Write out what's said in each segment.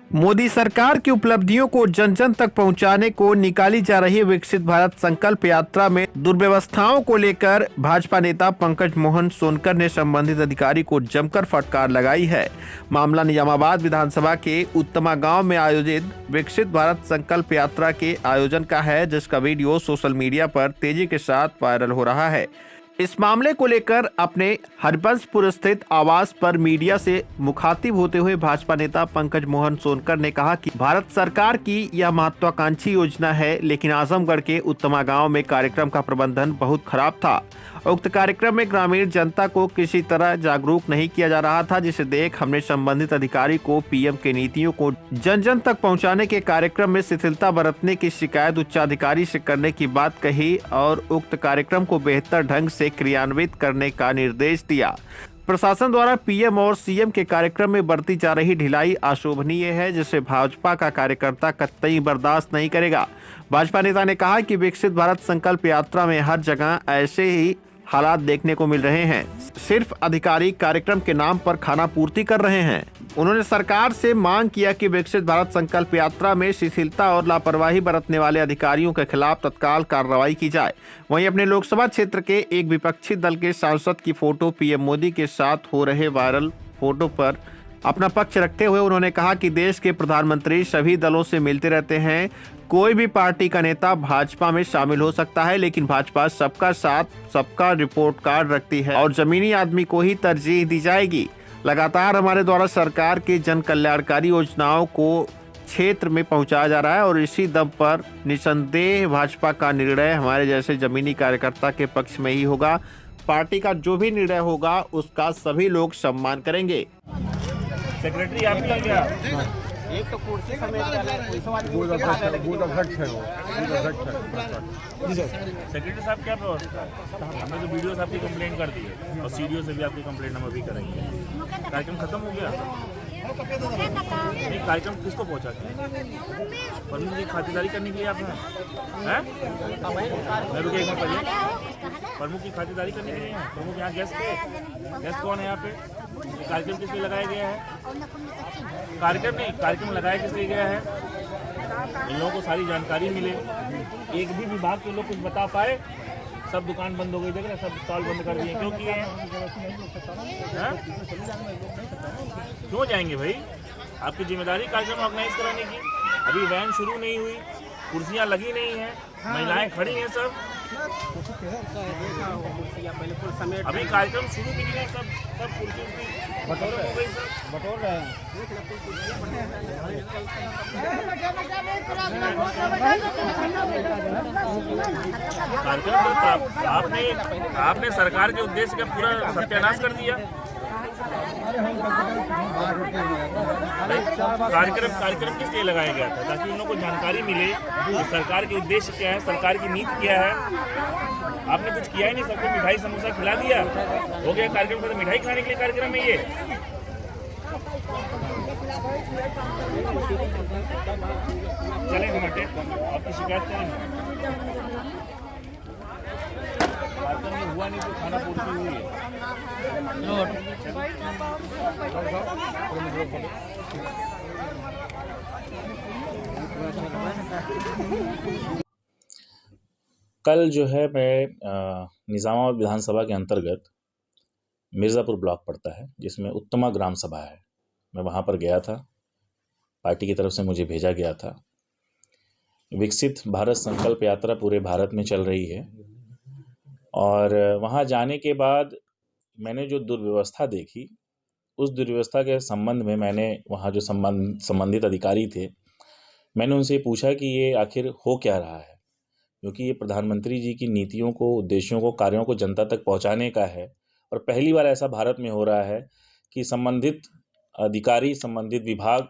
मोदी सरकार की उपलब्धियों को जन जन तक पहुंचाने को निकाली जा रही विकसित भारत संकल्प यात्रा में दुर्व्यवस्थाओं को लेकर भाजपा नेता पंकज मोहन सोनकर ने संबंधित अधिकारी को जमकर फटकार लगाई है। मामला निजामाबाद विधानसभा के उत्तमा गांव में आयोजित विकसित भारत संकल्प यात्रा के आयोजन का है, जिसका वीडियो सोशल मीडिया पर तेजी के साथ वायरल हो रहा है। इस मामले को लेकर अपने हरिबंशपुर स्थित आवास पर मीडिया से मुखातिब होते हुए भाजपा नेता पंकज मोहन सोनकर ने कहा कि भारत सरकार की यह महत्वाकांक्षी योजना है, लेकिन आजमगढ़ के उत्तमा गांव में कार्यक्रम का प्रबंधन बहुत खराब था। उक्त कार्यक्रम में ग्रामीण जनता को किसी तरह जागरूक नहीं किया जा रहा था, जिसे देख हमने संबंधित अधिकारी को पीएम के नीतियों को जन जन तक पहुंचाने के कार्यक्रम में शिथिलता बरतने की शिकायत उच्चाधिकारी से करने की बात कही और उक्त कार्यक्रम को बेहतर ढंग से क्रियान्वित करने का निर्देश दिया। प्रशासन द्वारा पीएम और सीएम के कार्यक्रम में बरती जा रही ढिलाई अशोभनीय है, जिसे भाजपा का कार्यकर्ता कतई बर्दाश्त नहीं करेगा। भाजपा नेता ने कहा कि विकसित भारत संकल्प यात्रा में हर जगह ऐसे ही हालात देखने को मिल रहे हैं। सिर्फ अधिकारी कार्यक्रम के नाम पर खाना पूर्ति कर रहे हैं। उन्होंने सरकार से मांग किया कि विकसित भारत संकल्प यात्रा में शिथिलता और लापरवाही बरतने वाले अधिकारियों के खिलाफ तत्काल कार्रवाई की जाए। वहीं अपने लोकसभा क्षेत्र के एक विपक्षी दल के सांसद की फोटो पीएम मोदी के साथ हो रहे वायरल फोटो पर अपना पक्ष रखते हुए उन्होंने कहा कि देश के प्रधानमंत्री सभी दलों से मिलते रहते हैं। कोई भी पार्टी का नेता भाजपा में शामिल हो सकता है, लेकिन भाजपा सबका साथ, सबका रिपोर्ट कार्ड रखती है और जमीनी आदमी को ही तरजीह दी जाएगी। लगातार हमारे द्वारा सरकार की जन कल्याणकारी योजनाओं को क्षेत्र में पहुंचाया जा रहा है और इसी दम पर निसंदेह भाजपा का निर्णय हमारे जैसे जमीनी कार्यकर्ता के पक्ष में ही होगा। पार्टी का जो भी निर्णय होगा उसका सभी लोग सम्मान करेंगे। सेक्रेटरी आपका क्या? एक तो कुर्सी समेत सेक्रेटरी साहब क्या व्यवस्था है? हमने तो वीडियो से आपकी कंप्लेंट कर दी है और सीडीओ से भी आपकी कंप्लेंट हम अभी करेंगे। कार्यक्रम खत्म हो गया? नहीं, कार्यक्रम किसको पहुंचा के? परमिट की खातिरदारी करने के लिए आप हैं? मैं रुके एक मिनट पहले। प्रमुख की खातिरदारी करने के लिए हैं? प्रमुख यहाँ गेस्ट थे? गेस्ट कौन है यहाँ पे? कार्यक्रम किस लिए लगाया गया है? कार्यक्रम नहीं, कार्यक्रम लगाया किस लिए गया है? इन लोगों को सारी जानकारी मिले। एक भी विभाग के लोग कुछ बता पाए? सब दुकान बंद हो गई, देख रहे हैं, सब स्टॉल बंद कर दिए। क्यों किए हैं? क्यों जाएंगे भाई? आपकी जिम्मेदारी कार्यक्रम ऑर्गेनाइज कराने की। अभी वैन शुरू नहीं हुई, कुर्सियाँ लगी नहीं हैं, महिलाएं खड़ी हैं सब। अभी कार्यक्रम शुरू भी नहीं है, सब कुर्सी बटोर हो गई, सब बटोर रहे हैं। कार्यक्रम तो आपने सरकार के उद्देश्य का पूरा सत्यानाश कर दिया। कार्यक्रम किस लिए लगाया गया था? ताकि उन लोगों को जानकारी मिले कि सरकार के उद्देश्य क्या है, सरकार की नीति क्या है। आपने कुछ किया ही नहीं, सबको मिठाई समोसा खिला दिया, हो गया कार्यक्रम का। तो मिठाई खाने के लिए कार्यक्रम है ये? चलें हम हटे, आपकी शिकायत करें। कार्यक्रम में हुआ नहीं तो खाना पूर्ति हुई है। कल जो है मैं निजामाबाद विधानसभा के अंतर्गत मिर्ज़ापुर ब्लॉक पड़ता है, जिसमें उत्तमा ग्राम सभा है। मैं वहाँ पर गया था, पार्टी की तरफ से मुझे भेजा गया था। विकसित भारत संकल्प यात्रा पूरे भारत में चल रही है और वहाँ जाने के बाद मैंने जो दुर्व्यवस्था देखी, उस दुर्व्यवस्था के संबंध में मैंने वहाँ जो संबंधित अधिकारी थे, मैंने उनसे पूछा कि ये आखिर हो क्या रहा है, क्योंकि ये प्रधानमंत्री जी की नीतियों को, उद्देश्यों को, कार्यों को जनता तक पहुंचाने का है और पहली बार ऐसा भारत में हो रहा है कि संबंधित अधिकारी, संबंधित विभाग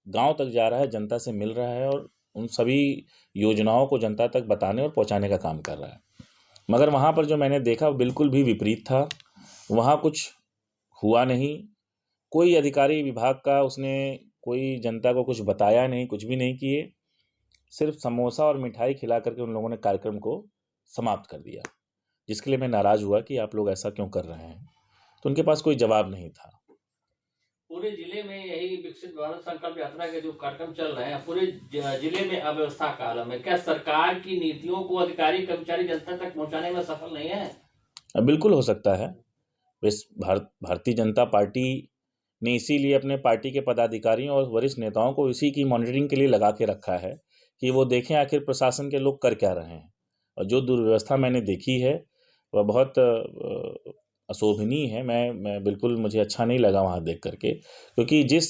गांव तक जा रहा है, जनता से मिल रहा है और उन सभी योजनाओं को जनता तक बताने और पहुंचाने का काम कर रहा है। मगर वहाँ पर जो मैंने देखा बिल्कुल भी विपरीत था। वहाँ कुछ हुआ नहीं, कोई अधिकारी विभाग का उसने कोई जनता को कुछ बताया नहीं, कुछ भी नहीं किए। सिर्फ समोसा और मिठाई खिला करके उन लोगों ने कार्यक्रम को समाप्त कर दिया, जिसके लिए मैं नाराज़ हुआ कि आप लोग ऐसा क्यों कर रहे हैं। तो उनके पास कोई जवाब नहीं था। पूरे जिले में यही विकसित भारत संकल्प यात्रा के जो कार्यक्रम चल रहे हैं, पूरे जिले में अव्यवस्था का आलम है। क्या सरकार की नीतियों को अधिकारी कर्मचारी जनता तक पहुंचाने में सफल नहीं है? बिल्कुल हो सकता है। भारतीय जनता पार्टी ने इसीलिए अपने पार्टी के पदाधिकारियों और वरिष्ठ नेताओं को इसी की मॉनिटरिंग के लिए लगा के रखा है कि वो देखें आखिर प्रशासन के लोग कर क्या रहे हैं। और जो दुर्व्यवस्था मैंने देखी है वह बहुत अशोभनीय है। मैं बिल्कुल, मुझे अच्छा नहीं लगा वहाँ देख करके, क्योंकि जिस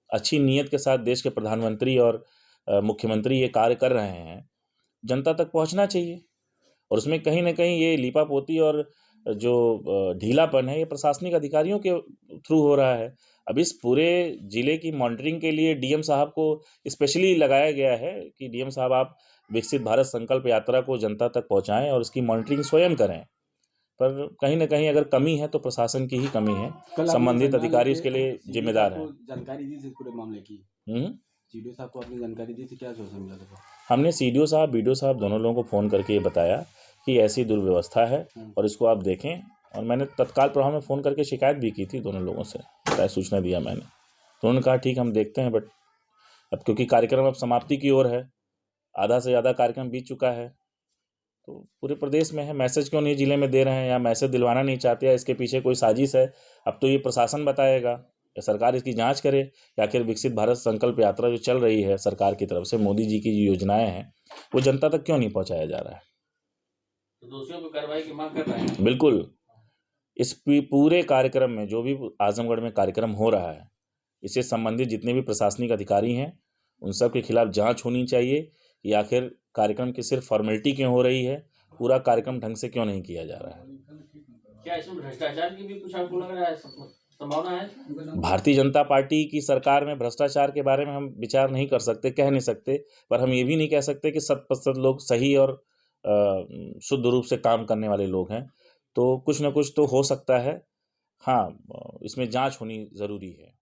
अच्छी नीयत के साथ देश के प्रधानमंत्री और मुख्यमंत्री ये कार्य कर रहे हैं, जनता तक पहुँचना चाहिए। और उसमें कहीं ना कहीं ये लीपापोती और जो ढीलापन है ये प्रशासनिक अधिकारियों के थ्रू हो रहा है। अब इस पूरे ज़िले की मॉनिटरिंग के लिए डीएम साहब को स्पेशली लगाया गया है कि डीएम साहब आप विकसित भारत संकल्प यात्रा को जनता तक पहुंचाएं और उसकी मॉनिटरिंग स्वयं करें। पर कहीं ना कहीं अगर कमी है तो प्रशासन की ही कमी है, संबंधित अधिकारी उसके लिए जिम्मेदार हैं। जानकारी दी थी पूरे मामले की? सीडीओ साहब को अपनी जानकारी दी थी, क्या सोचा मिला था? हमने सीडीओ साहब, बीडीओ साहब दोनों लोगों को फ़ोन करके ये बताया कि ऐसी दुर्व्यवस्था है और इसको आप देखें। और मैंने तत्काल प्रभाव में फ़ोन करके शिकायत भी की थी दोनों लोगों से, बताया, सूचना दिया मैंने। तो उन्होंने कहा ठीक, हम देखते हैं। बट अब क्योंकि कार्यक्रम अब समाप्ति की ओर है, आधा से ज़्यादा कार्यक्रम बीत चुका है, तो पूरे प्रदेश में है, मैसेज क्यों नहीं ज़िले में दे रहे हैं, या मैसेज दिलवाना नहीं चाहते, या इसके पीछे कोई साजिश है। अब तो ये प्रशासन बताएगा या सरकार इसकी जांच करे कि आखिर विकसित भारत संकल्प यात्रा जो चल रही है सरकार की तरफ से, मोदी जी की जो योजनाएं हैं, वो जनता तक क्यों नहीं पहुंचाया जा रहा है। तो दोषियों पर कार्रवाई की मांग कर रहे हैं। बिल्कुल, इस पूरे कार्यक्रम में जो भी आजमगढ़ में कार्यक्रम हो रहा है, इससे संबंधित जितने भी प्रशासनिक अधिकारी हैं उन सब के खिलाफ जांच होनी चाहिए कि आखिर कार्यक्रम की सिर्फ फॉर्मेलिटी क्यों हो रही है, पूरा कार्यक्रम ढंग से क्यों नहीं किया जा रहा है। क्या इसमें भ्रष्टाचार की भी कुछ आपको लग रहा है, संभावना है? भारतीय जनता पार्टी की सरकार में भ्रष्टाचार के बारे में हम विचार नहीं कर सकते, कह नहीं सकते, पर हम ये भी नहीं कह सकते कि 100% लोग सही और शुद्ध रूप से काम करने वाले लोग हैं। तो कुछ ना कुछ तो हो सकता है। हाँ, इसमें जांच होनी ज़रूरी है।